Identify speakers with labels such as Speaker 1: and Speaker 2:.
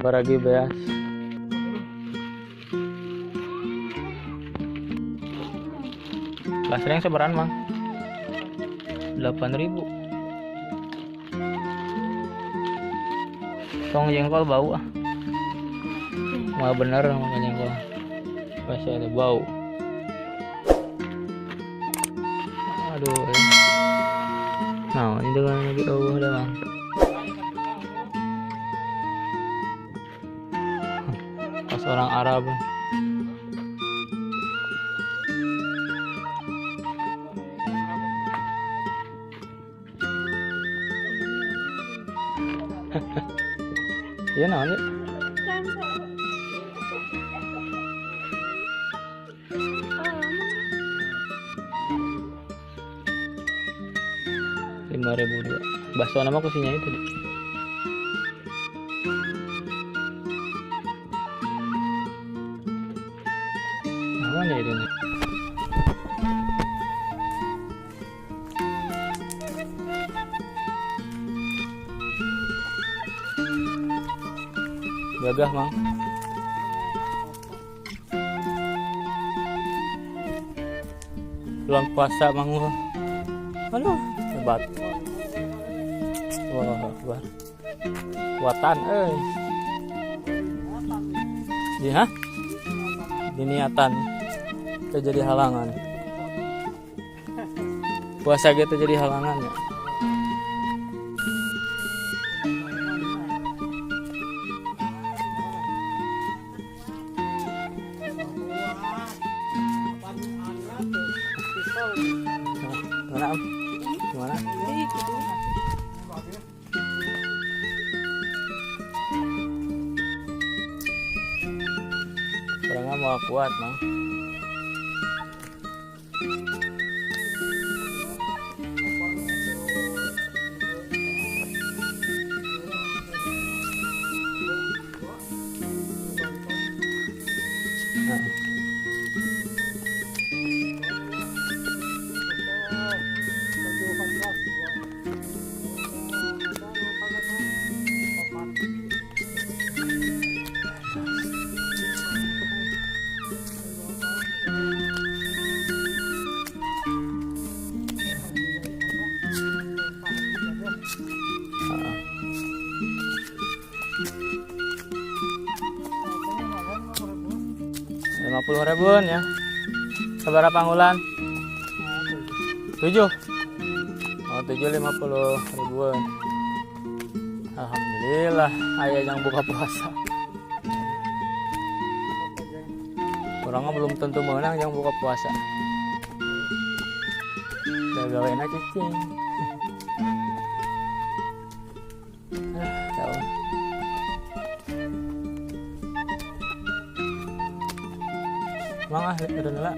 Speaker 1: Baragi beas. Lasreng seberan mang 8.000. Tong jengkol bau ah. Mau bener makan jengkol. Pasti ada bau. Aduh. Nah, ini dengan lagi Allah dah bang. Pas orang Arab. Iya naon ya? Rp5.002. Bakso nama kusinya itu. Namanya itu nih. Gagah mang. Bulan puasa mang. Aduh, hebat. Wah, hebat. Kuatan iya, diniatan itu jadi halangan. Puasa gitu jadi halangan ya. Gimana? Orangnya mau kuat, mang. Rp50.000 ya. Seberapa panggulan? 7. Oh, 7 50.000. Alhamdulillah ayah yang buka puasa. Orangnya belum tentu menang yang buka puasa. Gawe enak cicing. Mang ah, udah nela.